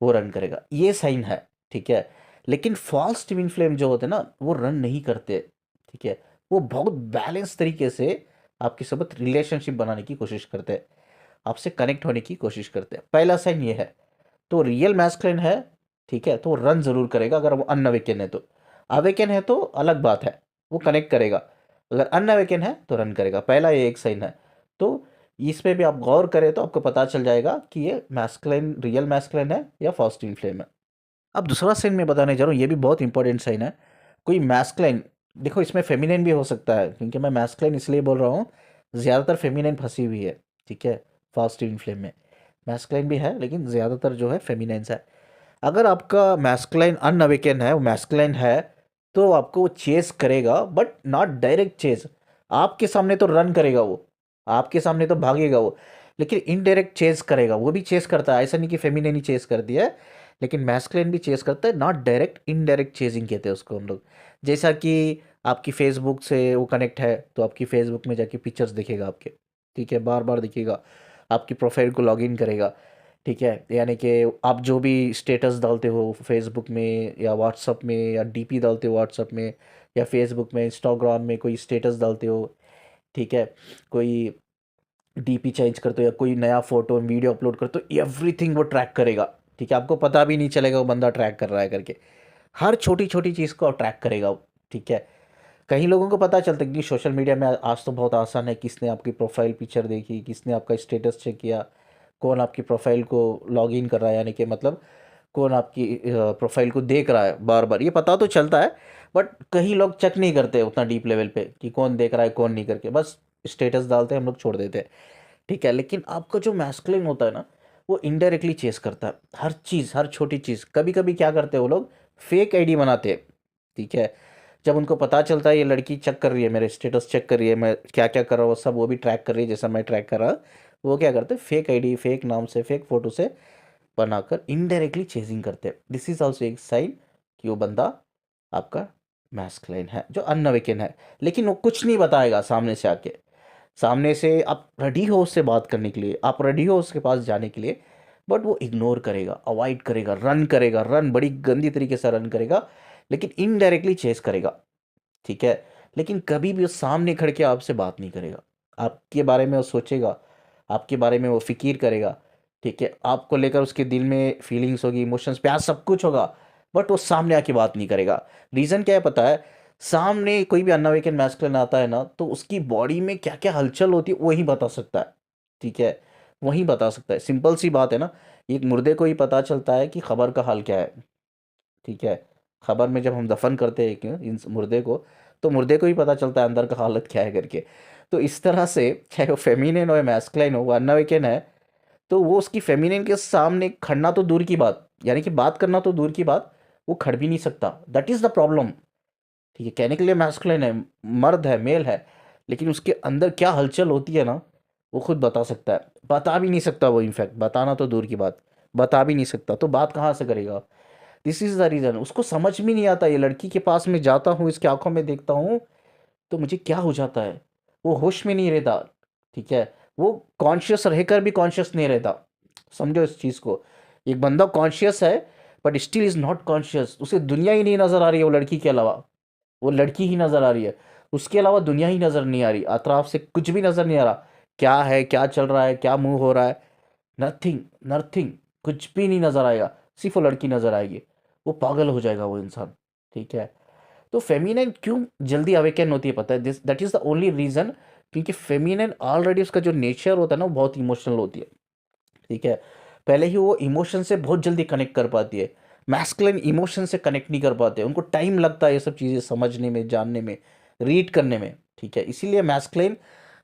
वो रन करेगा, ये साइन है। ठीक है, लेकिन फॉल्स ट्विन फ्लेम जो होते हैं ना, वो रन नहीं करते। ठीक है, वो बहुत बैलेंस तरीके से आपके साथ रिलेशनशिप बनाने की कोशिश करते हैं, आपसे कनेक्ट होने की कोशिश करते हैं। पहला साइन ये है। तो रियल मैस्कुलिन है, ठीक है, तो वो रन जरूर करेगा। अगर वो अनअवेकन है तो, अवेकन है तो अलग बात है, वो कनेक्ट करेगा। अगर अनअवेकन है तो रन करेगा। पहला ये एक साइन है। तो इस पे भी आप गौर करें तो आपको पता चल जाएगा कि ये मैस्कुलिन, रियल मैस्कुलिन है या फॉल्स ट्विन फ्लेम है। अब दूसरा साइन मैं बताने जा रहा हूँ, ये भी बहुत इंपॉर्टेंट साइन है। कोई मैस्कुलिन, देखो इसमें फेमिनिन भी हो सकता है, क्योंकि मैं मैस्कुलिन इसलिए बोल रहा हूँ, ज़्यादातर फेमिनिन फंसी हुई है। ठीक है, फॉल्स ट्विन फ्लेम में मैस्कुलिन भी है, लेकिन ज़्यादातर जो है फेमिनिन्स है। अगर आपका मैस्कुलिन अनअवेकन है, वो मैस्कुलिन है, तो आपको वो चेस करेगा, बट नॉट डायरेक्ट चेस। आपके सामने तो रन करेगा वो, आपके सामने तो भागेगा वो, लेकिन इनडायरेक्ट चेस करेगा। वो भी चेस करता है, ऐसा नहीं कि फेमिनिन ही चेस करती है, लेकिन मैस्कुलिन भी चेस करता है। नॉट डायरेक्ट, इनडायरेक्ट चेजिंग कहते हैं उसको हम लोग। जैसा कि आपकी फेसबुक से वो कनेक्ट है, तो आपकी फेसबुक में जाके पिक्चर्स दिखेगा आपके। ठीक है, बार बार दिखेगा, आपकी प्रोफाइल को लॉगिन करेगा। ठीक है, यानी कि आप जो भी स्टेटस डालते हो फेसबुक में या व्हाट्सअप में, या डीपी डालते हो व्हाट्सअप में या फेसबुक में, इंस्टाग्राम में कोई स्टेटस डालते हो, ठीक है, कोई डीपी चेंज करते हो या कोई नया फोटो वीडियो अपलोड करते हो, एवरीथिंग वो ट्रैक करेगा। ठीक है, आपको पता भी नहीं चलेगा वो बंदा ट्रैक कर रहा है करके। हर छोटी छोटी चीज़ को ट्रैक करेगा वो। ठीक है, कई लोगों को पता चलता है कि सोशल मीडिया में आज तो बहुत आसान है, किसने आपकी प्रोफाइल पिक्चर देखी, किसने आपका स्टेटस चेक किया, कौन आपकी प्रोफाइल को लॉग इन कर रहा है, यानी कि मतलब कौन आपकी प्रोफाइल को देख रहा है बार बार, ये पता तो चलता है। बट कई लोग चेक नहीं करते उतना डीप लेवल पे कि कौन देख रहा है कौन नहीं, करके बस स्टेटस डालते हैं, हम लोग छोड़ देते हैं। ठीक है, लेकिन आपका जो मैस्कुलिन होता है ना, वो इनडायरेक्टली चेस करता है हर चीज़, हर छोटी चीज़। कभी कभी क्या करते हैं वो लोग, फेक आईडी बनाते हैं। ठीक है, जब उनको पता चलता है ये लड़की चेक कर रही है, मेरे स्टेटस चेक कर रही है, मैं क्या क्या कर रहा हूँ सब वो भी ट्रैक कर रही है जैसा मैं ट्रैक कर रहा, वो क्या करते हैं, फेक आईडी, फेक नाम से, फेक फ़ोटो से बनाकर इनडायरेक्टली चेजिंग करते हैं। दिस इज ऑल्सो एक साइन कि वो बंदा आपका मैस्कुलिन है, जो अनअवेकन है। लेकिन वो कुछ नहीं बताएगा सामने से आके, सामने से आप रेडी हो उससे बात करने के लिए, आप रेडी हो उसके पास जाने के लिए, बट वो इग्नोर करेगा, अवॉइड करेगा, रन करेगा, रन बड़ी गंदी तरीके से रन करेगा, लेकिन इनडायरेक्टली चेस करेगा। ठीक है, लेकिन कभी भी वो सामने खड़ के आपसे बात नहीं करेगा, आपके बारे में वो सोचेगा, आपके बारे में वो फिकीर करेगा। ठीक है, आपको लेकर उसके दिल में फीलिंग्स होगी, इमोशंस, प्यार, सब कुछ होगा, बट वो सामने आके बात नहीं करेगा। रीज़न क्या है पता है, सामने कोई भी अनअवेकन मैस्कुलिन आता है ना, तो उसकी बॉडी में क्या क्या हलचल होती है वही बता सकता है। ठीक है, वही बता सकता है, सिंपल सी बात है ना। एक मुर्दे को ही पता चलता है कि खबर का हाल क्या है, ठीक है। खबर में जब हम दफन करते हैं इन मुर्दे को, तो मुर्दे को ही पता चलता है अंदर का हालत क्या है करके। तो इस तरह से चाहे वो फेमिनिन हो या मैस्कुलिन हो, वो अनअवेकन है, तो वो उसकी फेमिनिन के सामने खड़ना तो दूर की बात, यानी कि बात करना तो दूर की बात, वो खड़ भी नहीं सकता। दैट इज़ द प्रॉब्लम, ठीक है। कहने के लिए मैस्कुलिन है, मर्द है, मेल है, लेकिन उसके अंदर क्या हलचल होती है ना, वो खुद बता सकता है, बता भी नहीं सकता वो। इनफैक्ट बताना तो दूर की बात, बता भी नहीं सकता, तो बात कहाँ से करेगा। This is the reason. उसको समझ में नहीं आता। ये लड़की के पास में जाता हूँ, इसकी आंखों में देखता हूँ, तो मुझे क्या हो जाता है, वो होश में नहीं रहता, ठीक है। वो कॉन्शियस रहकर भी कॉन्शियस नहीं रहता। समझो इस चीज़ को। एक बंदा कॉन्शियस है but still is not conscious. उसे दुनिया ही नहीं नज़र आ रही है वो लड़की के अलावा, वो लड़की ही नज़र आ रही है, उसके अलावा दुनिया ही नज़र नहीं आ रही, अतराफ से कुछ भी नज़र नहीं आ रहा। क्या है, क्या चल रहा है, क्या मूव हो रहा है, नथिंग, नथिंग, कुछ भी नहीं नज़र आएगा। सिर्फ वो लड़की नज़र आएगी। वो पागल हो जाएगा वो इंसान, ठीक है। तो फेमिनिन क्यों जल्दी अवेकन होती है पता है, this that is the only reason, क्योंकि फेमिनिन ऑलरेडी उसका जो नेचर होता है ना, वो बहुत इमोशनल होती है, ठीक है। पहले ही वो इमोशन से बहुत जल्दी कनेक्ट कर पाती है। मैस्कुलिन इमोशन से कनेक्ट नहीं कर पाते, उनको टाइम लगता है ये सब चीज़ें समझने में, जानने में, रीड करने में, ठीक है। इसीलिए मैस्कुलिन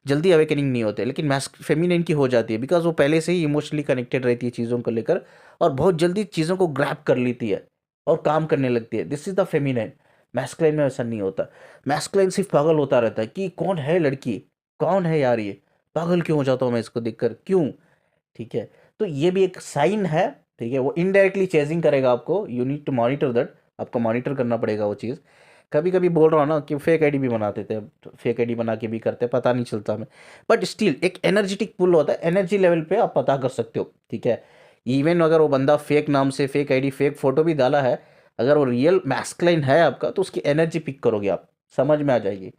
जल्दी अवेकनिंग नहीं होते, लेकिन मैस्क फेमिनिन की हो जाती है, बिकॉज वो पहले से ही इमोशनली कनेक्टेड रहती है चीज़ों को लेकर, और बहुत जल्दी चीज़ों को ग्रैब कर लेती है और काम करने लगती है। This is the feminine. Masculine में ऐसा नहीं होता। मैस्कुलिन सिर्फ पागल होता रहता है कि कौन है लड़की, कौन है यार ये, पागल क्यों हो जाता हूँ मैं इसको देखकर, क्यों, ठीक है। तो ये भी एक साइन है, ठीक है। वो इनडायरेक्टली चेजिंग करेगा आपको, you need to monitor that, आपको मॉनिटर करना पड़ेगा वो चीज़। कभी कभी बोल रहा हूँ ना कि फेक आईडी भी बनाते थे, फेक आईडी बना के भी करते, पता नहीं चलता हमें, बट स्टिल एक एनर्जेटिक पुल होता है, एनर्जी लेवल पे आप पता कर सकते हो, ठीक है। इवन अगर वो बंदा फेक नाम से फेक आईडी फेक फोटो भी डाला है, अगर वो रियल मैस्कुलिन है आपका, तो उसकी एनर्जी पिक करोगे आप, समझ में आ जाएगी,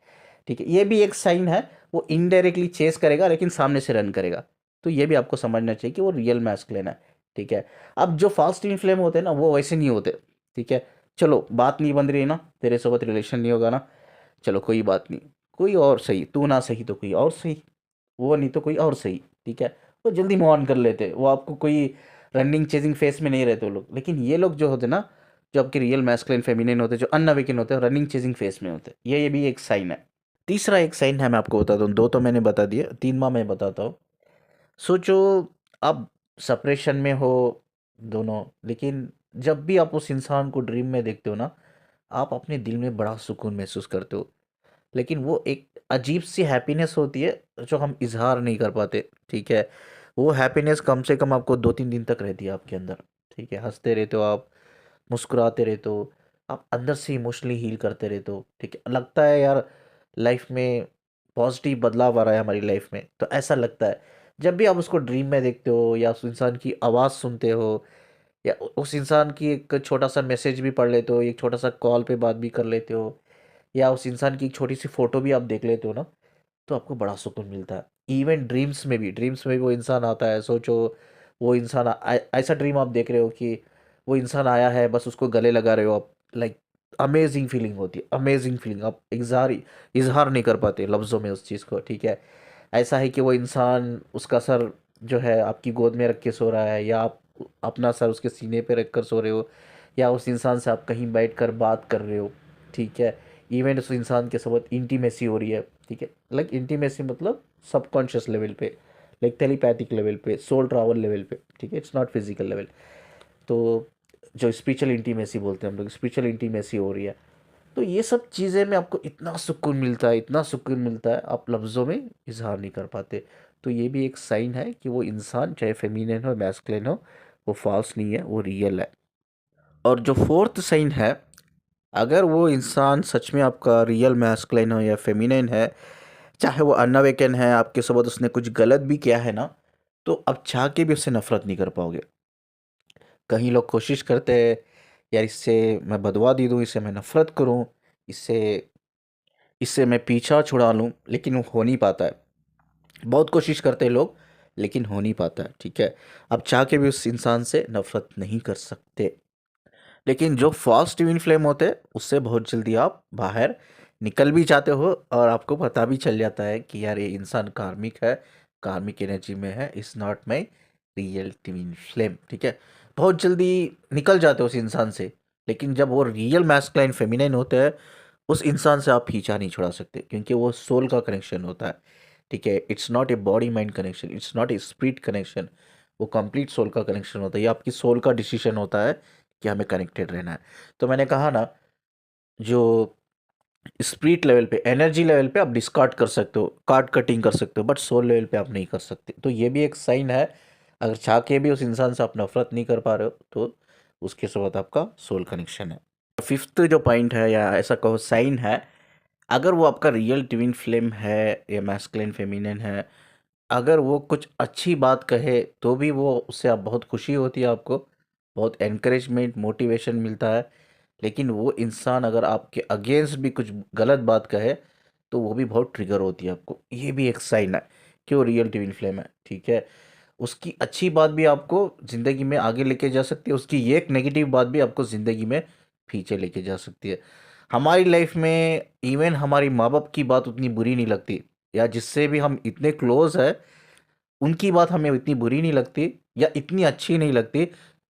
ठीक है। ये भी एक साइन है। वो इनडायरेक्टली चेस करेगा लेकिन सामने से रन करेगा, तो ये भी आपको समझना चाहिए कि वो रियल मैस्कुलिन है, ठीक है। अब जो फास्ट ट्विन फ्लेम होते हैं ना, वो वैसे नहीं होते, ठीक है। चलो बात नहीं बन रही ना, तेरे साथ रिलेशन नहीं होगा ना, चलो कोई बात नहीं, कोई और सही, तू ना सही तो कोई और सही, वो नहीं तो कोई और सही, ठीक है। वो जल्दी मूव ऑन कर लेते, वो आपको कोई रनिंग चेजिंग फेस में नहीं रहते वो लोग। लेकिन ये लोग जो होते ना, जो आपके रियल मैस्कुलिन फेमिनिन होते, जो अनअवेकन होते हैं, रनिंग चेजिंग फेस में होते, ये भी एक साइन है। तीसरा एक साइन है, मैं आपको बताता हूँ, दो तो मैंने बता दिए, तीनवा मैं बताता हूँ। सोचो आप सेपरेशन में हो दोनों, लेकिन जब भी आप उस इंसान को ड्रीम में देखते हो ना, आप अपने दिल में बड़ा सुकून महसूस करते हो। लेकिन वो एक अजीब सी हैप्पीनेस होती है जो हम इजहार नहीं कर पाते, ठीक है। वो हैप्पीनेस कम से कम आपको 2-3 दिन तक रहती है आपके अंदर, ठीक है। हंसते रहते हो आप, मुस्कुराते रहते हो, आप अंदर से इमोशनली हील करते रहते हो, ठीक है। लगता है यार लाइफ में पॉजिटिव बदलाव आ रहा है हमारी लाइफ में, तो ऐसा लगता है जब भी आप उसको ड्रीम में देखते हो, या उस इंसान की आवाज़ सुनते हो, या उस इंसान की एक छोटा सा मैसेज भी पढ़ लेते हो, एक छोटा सा कॉल पे बात भी कर लेते हो, या उस इंसान की एक छोटी सी फ़ोटो भी आप देख लेते हो ना, तो आपको बड़ा सुकून मिलता है। इवन ड्रीम्स में भी वो इंसान आता है। सोचो वो इंसान ऐसा ड्रीम आप देख रहे हो कि वो इंसान आया है, बस उसको गले लगा रहे हो आप, लाइक अमेजिंग फीलिंग होती है, अमेजिंग फीलिंग, आप इजहार नहीं कर पाते लफ्ज़ों में उस चीज़ को, ठीक है। ऐसा है कि वो इंसान उसका सर जो है आपकी गोद में रख के सो रहा है, या आप अपना सर उसके सीने पे रख कर सो रहे हो, या उस इंसान से आप कहीं बैठ कर बात कर रहे हो, ठीक है। इवन उस इंसान के साथ इंटीमेसी हो रही है, ठीक है। लाइक इंटीमेसी मतलब सबकॉन्शियस लेवल पे, लाइक टेलीपैथिक लेवल पे, सोल ट्रैवल लेवल पे, ठीक है, इट्स नॉट फिजिकल लेवल। तो जो स्पिरिचुअल इंटीमेसी बोलते हैं हम लोग, स्पिरिचुअल इंटीमेसी हो रही है। तो ये सब चीज़ें में आपको इतना सुकून मिलता है, इतना सुकून मिलता है, आप लफ्ज़ों में इजहार नहीं कर पाते। तो ये भी एक साइन है कि वो इंसान चाहे फेमिनिन हो मैस्कुलिन हो, वो फॉल्स नहीं है, वो रियल है। और जो फोर्थ साइन है, अगर वो इंसान सच में आपका रियल मैस्कुलिन हो या फेमिनिन है, चाहे वो अनअवेकन है, आपके साथ उसने कुछ गलत भी किया है ना, तो आप चाह के भी उससे नफरत नहीं कर पाओगे। कहीं लोग कोशिश करते हैं यार इससे मैं बदवा दे दूँ, इससे मैं नफरत करूँ, इससे इससे मैं पीछा छुड़ा लूँ, लेकिन वो हो नहीं पाता है। बहुत कोशिश करते हैं लोग, लेकिन हो नहीं पाता है, ठीक है। आप चाह के भी उस इंसान से नफरत नहीं कर सकते। लेकिन जो फॉल्स ट्विन फ्लेम होते हैं, उससे बहुत जल्दी आप बाहर निकल भी जाते हो, और आपको पता भी चल जाता है कि यार ये इंसान कार्मिक है, कार्मिक एनर्जी में है, is not my real twin flame, ठीक है। बहुत जल्दी निकल जाते हो उस इंसान से, लेकिन जब वो रियल मैस्कुलाइन फेमिनाइन होता है, उस इंसान से आप पीछा नहीं छुड़ा सकते, क्योंकि वो सोल का कनेक्शन होता है, ठीक है। It's not a body mind connection, it's not a spirit connection, वो कंप्लीट सोल का कनेक्शन होता है। ये आपकी सोल का डिसीजन होता है कि हमें कनेक्टेड रहना है। तो मैंने कहा ना, जो स्पिरिट लेवल पे, एनर्जी लेवल पे आप डिस्कार्ड कर सकते हो, कार्ड कटिंग कर सकते हो, बट सोल लेवल पे आप नहीं कर सकते। तो ये भी एक साइन है, अगर चाह के भी उस इंसान से आप नफरत नहीं कर पा रहे हो, तो उसके साथ आपका सोल कनेक्शन है। फिफ्थ जो पॉइंट है, या ऐसा कहो साइन है, अगर वो आपका रियल ट्विन फ्लेम है या मैस्कुलिन फेमिनिन है, अगर वो कुछ अच्छी बात कहे तो भी वो उससे आप बहुत खुशी होती है, आपको बहुत एनकरेजमेंट मोटिवेशन मिलता है। लेकिन वो इंसान अगर आपके अगेंस्ट भी कुछ गलत बात कहे, तो वो भी बहुत ट्रिगर होती है आपको। ये भी एक साइन है कि वो रियल ट्विन फ्लेम है, ठीक है। उसकी अच्छी बात भी आपको ज़िंदगी में आगे लेके जा सकती है, उसकी ये एक नेगेटिव बात भी आपको ज़िंदगी में पीछे लेके जा सकती है। हमारी लाइफ में इवन हमारी माँ बाप की बात उतनी बुरी नहीं लगती, या जिससे भी हम इतने क्लोज है, उनकी बात हमें इतनी बुरी नहीं लगती या इतनी अच्छी नहीं लगती,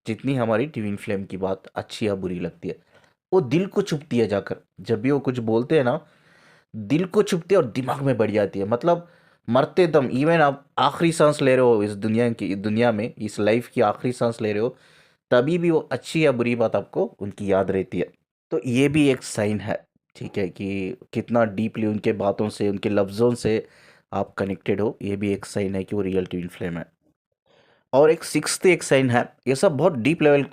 जितनी हमारी ट्विन फ्लेम की बात अच्छी या बुरी लगती है। वो दिल को चुभती है जाकर, जब भी वो कुछ बोलते हैं ना, दिल को चुभती है और दिमाग में बढ़ जाती है। मतलब मरते दम, इवन आप आखिरी सांस ले रहे हो इस दुनिया में, इस लाइफ की आखिरी सांस ले रहे हो, तभी भी वो अच्छी या बुरी बात आपको उनकी याद रहती है। तो ये भी एक साइन है, ठीक है, कि कितना डीपली उनके बातों से, उनके लफ्ज़ों से आप कनेक्टेड हो। ये भी एक साइन है कि वो रियल ट्विन फ्लेम है। और एक सिक्स्थ एक साइन है, ये सब बहुत डीप लेवल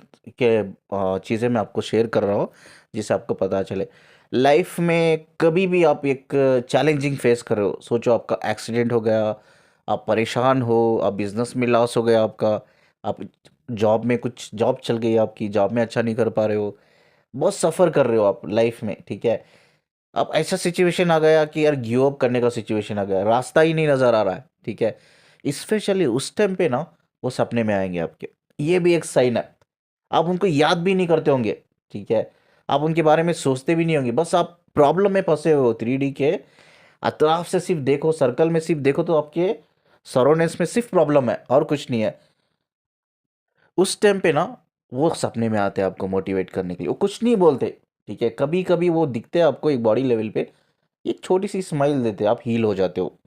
के चीज़ें मैं आपको शेयर कर रहा हूँ, जिससे आपको पता चले। लाइफ में कभी भी आप एक चैलेंजिंग फेस कर रहे हो, सोचो आपका एक्सीडेंट हो गया, आप परेशान हो, आप बिजनेस में लॉस हो गया आपका, आप जॉब में कुछ, जॉब चल गई आपकी, जॉब में अच्छा नहीं कर पा रहे हो, बहुत सफ़र कर रहे हो आप लाइफ में, ठीक है। अब ऐसा सिचुएशन आ गया कि यार गिव अप करने का सिचुएशन आ गया, रास्ता ही नहीं नज़र आ रहा है, ठीक है। स्पेशली उस टाइम पे ना, वो सपने में आएंगे आपके। ये भी एक साइन है। आप उनको याद भी नहीं करते होंगे, ठीक है। आप उनके बारे में सोचते भी नहीं होंगे, बस आप प्रॉब्लम में फंसे हो, 3D के अतराफ से सिर्फ देखो, सर्कल में सिर्फ देखो, तो आपके सराउंडिंग्स में सिर्फ प्रॉब्लम है और कुछ नहीं है। उस टाइम पे ना, वो सपने में आते हैं आपको मोटिवेट करने के लिए, वो कुछ नहीं बोलते, ठीक है। कभी कभी वो दिखते हैं आपको एक बॉडी लेवल पे, एक छोटी सी स्माइल देते हैं, आप हील हो जाते हो।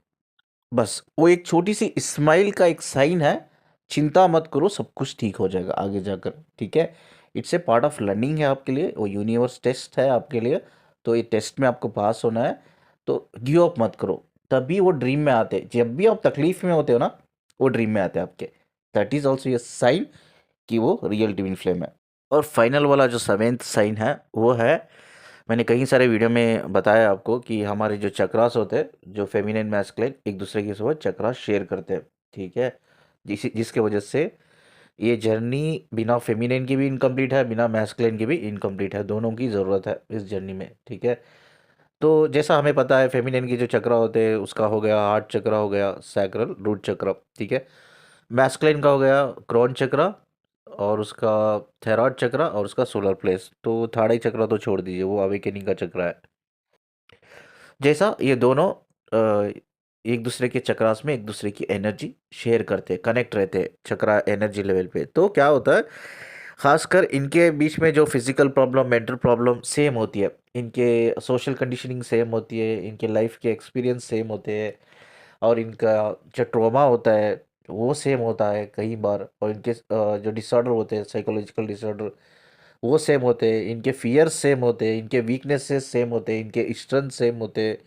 बस वो एक छोटी सी स्माइल का एक साइन है, चिंता मत करो, सब कुछ ठीक हो जाएगा आगे जाकर, ठीक है। It's a part of learning है आपके लिए, वो यूनिवर्स टेस्ट है आपके लिए। तो ये टेस्ट में आपको पास होना है, तो गिव अप मत करो। तभी वो ड्रीम में आते हैं, जब भी आप तकलीफ में होते हो ना, वो ड्रीम में आते हैं आपके। दैट इज ऑल्सो ये साइन कि वो रियल ट्विन फ्लेम है। और फाइनल वाला जो सेवेंथ साइन है, वो है, मैंने कई सारे वीडियो में बताया आपको कि हमारे जो चक्रास होते हैं, जो फेमिनिन मैस्कुलिन एक दूसरे के साथ चक्रास शेयर करते हैं, ठीक है। जिसके वजह से ये जर्नी बिना फेमिनिन की भी इनकम्प्लीट है, बिना मैस्कुलिन की भी इनकम्प्लीट है, दोनों की ज़रूरत है इस जर्नी में, ठीक है। तो जैसा हमें पता है, फेमिनिन की जो चक्रा होते हैं, उसका हो गया हार्ट चक्रा, हो गया सैक्रल रूट चक्र, ठीक है। मैस्कुलिन का हो गया क्रोन चक्रा, और उसका थैरॉइड चक्रा, और उसका सोलर प्लेस। तो थर्ड आई चक्रा तो छोड़ दीजिए, वो अवेकनिंग का चक्रा है। जैसा ये दोनों एक दूसरे के चक्रास में एक दूसरे की एनर्जी शेयर करते हैं, कनेक्ट रहते हैं चक्रा एनर्जी लेवल पे, तो क्या होता है, खासकर इनके बीच में जो physical problem, mental problem same होती है, इनके सोशल कंडीशनिंग सेम होती है, इनके लाइफ के एक्सपीरियंस सेम होते हैं, और इनका जो ट्रॉमा होता है वो सेम होता है कई बार, और इनके जो डिसऑर्डर होते हैं, साइकोलॉजिकल डिसऑर्डर, वो सेम होते हैं, इनके फियर्स सेम होते हैं, इनके वीकनेसेस सेम होते हैं, इनके स्ट्रेंथ सेम होते हैं।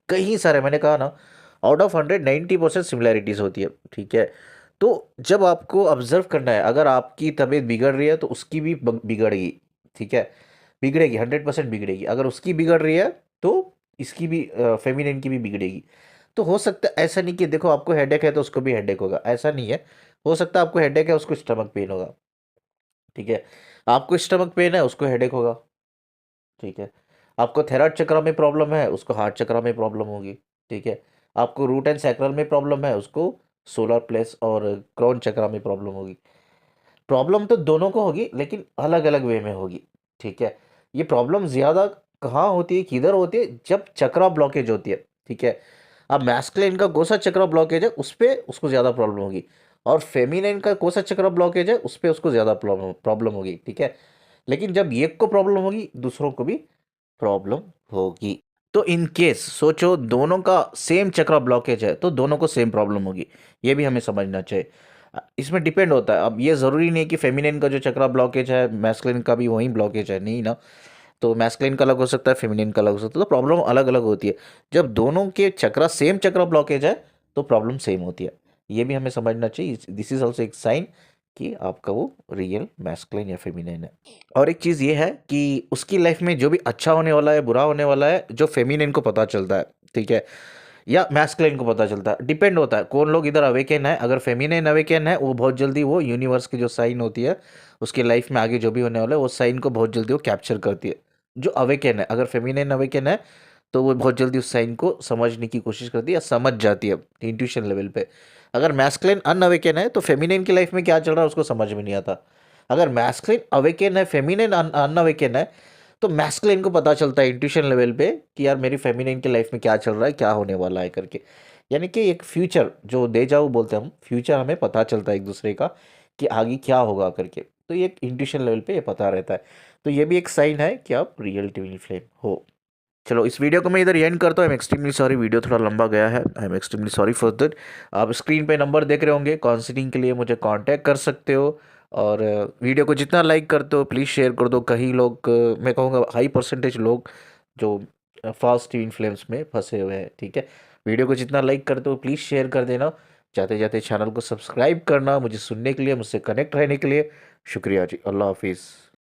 कई सारे, मैंने कहा ना, आउट ऑफ 190% सिमिलैरिटीज़ होती है, ठीक है। तो जब आपको ऑब्जर्व करना है, अगर आपकी तबीयत बिगड़ रही है तो उसकी भी बिगड़ेगी, ठीक है, बिगड़ेगी, 100% बिगड़ेगी। अगर उसकी बिगड़ रही है, तो इसकी भी, फेमिनिन की भी बिगड़ेगी। तो हो सकता है, ऐसा नहीं कि देखो आपको हेडेक है तो उसको भी हेडेक होगा, ऐसा नहीं है। हो सकता है आपको हेडेक है, उसको स्टमक पेन होगा, ठीक है। आपको स्टमक पेन है, उसको हेडेक होगा, ठीक है। आपको थायराइड चक्र में प्रॉब्लम है, उसको हार्ट चक्र में प्रॉब्लम होगी, ठीक है। आपको रूट एंड सैक्रल में प्रॉब्लम है, उसको सोलर प्लेस और क्राउन चक्र में प्रॉब्लम होगी। प्रॉब्लम तो दोनों को होगी, लेकिन अलग अलग वे में होगी, ठीक है। ये प्रॉब्लम ज़्यादा कहाँ होती है, किधर होती है, जब चक्रा ब्लॉकेज होती है, ठीक है। अब मैस्कुलिन का गोसा चक्रा ब्लॉकेज है, उस पर उसको ज़्यादा प्रॉब्लम होगी। और फेमिनिन का कौन सा चक्र ब्लॉकेज है उस पर उसको ज़्यादा प्रॉब्लम प्रॉब्लम होगी, ठीक है। लेकिन जब एक को प्रॉब्लम होगी दूसरों को भी प्रॉब्लम होगी। तो इन केस सोचो दोनों का सेम चक्र ब्लॉकेज है तो दोनों को सेम प्रॉब्लम होगी, ये भी हमें समझना चाहिए। इसमें डिपेंड होता है, अब ये ज़रूरी नहीं है कि फेमिनिन का जो चक्र ब्लॉकेज है मैस्कुलिन का भी वही ब्लॉकेज है, नहीं ना। तो मैस्कुलिन का अलग हो सकता है, फेमिनिन का अलग हो सकता है, तो प्रॉब्लम अलग अलग होती है। जब दोनों के चक्र सेम चक्र ब्लॉकेज है तो प्रॉब्लम सेम होती है, ये भी हमें समझना चाहिए। दिस इज ऑल्सो एक साइन कि आपका वो रियल मैस्कुलिन या फेमिनिन है। और एक चीज़ ये है कि उसकी लाइफ में जो भी अच्छा होने वाला है बुरा होने वाला है जो फेमिनिन को पता चलता है, ठीक है, या मैस्कुलिन को पता चलता है, डिपेंड होता है कौन लोग इधर अवेकन है। अगर फेमिनिन अवेकन है वो बहुत जल्दी वो यूनिवर्स की जो साइन होती है उसकी लाइफ में आगे जो भी होने वाला है वो साइन को बहुत जल्दी वो कैप्चर करती है। जो अवेकन है, अगर फेमिनिन अवेकन है तो वो बहुत जल्दी उस साइन को समझने की कोशिश करती है या समझ जाती है इंट्यूशन लेवल पे। अगर मैस्कुलिन अनअवेकन है तो फेमिनिन की लाइफ में क्या चल रहा है उसको समझ में नहीं आता। अगर मैस्कुलिन अवेकन है फेमिनिन अनअवेकन है तो मैस्कुलिन को पता चलता है इंट्यूशन लेवल पे कि यार मेरी फेमिनिन की लाइफ में क्या चल रहा है, क्या होने वाला है करके। यानी कि एक फ्यूचर जो दे जाओ बोलते हैं हम, फ्यूचर हमें पता चलता है एक दूसरे का कि आगे क्या होगा करके। तो ये एक इंट्यूशन लेवल पे ये पता रहता है। तो ये भी एक साइन है कि आप रियल ट्विन फ्लेम हो। चलो इस वीडियो को मैं इधर एंड करता हूँ। I am extremely sorry, video थोड़ा लंबा गया है, I am extremely sorry for that. आप स्क्रीन पे नंबर देख रहे होंगे, काउंसलिंग के लिए मुझे कांटेक्ट कर सकते हो। और वीडियो को जितना लाइक करते हो प्लीज़ शेयर कर दो। कहीं लोग मैं कहूँगा हाई परसेंटेज लोग जो फास्ट ट्विन फ्लेम्स में फंसे हुए हैं, ठीक है। वीडियो को जितना लाइक करते हो प्लीज़ शेयर कर देना। जाते जाते चैनल को सब्सक्राइब करना। मुझे सुनने के लिए, मुझसे कनेक्ट रहने के लिए शुक्रिया जी। अल्लाह हाफिज़।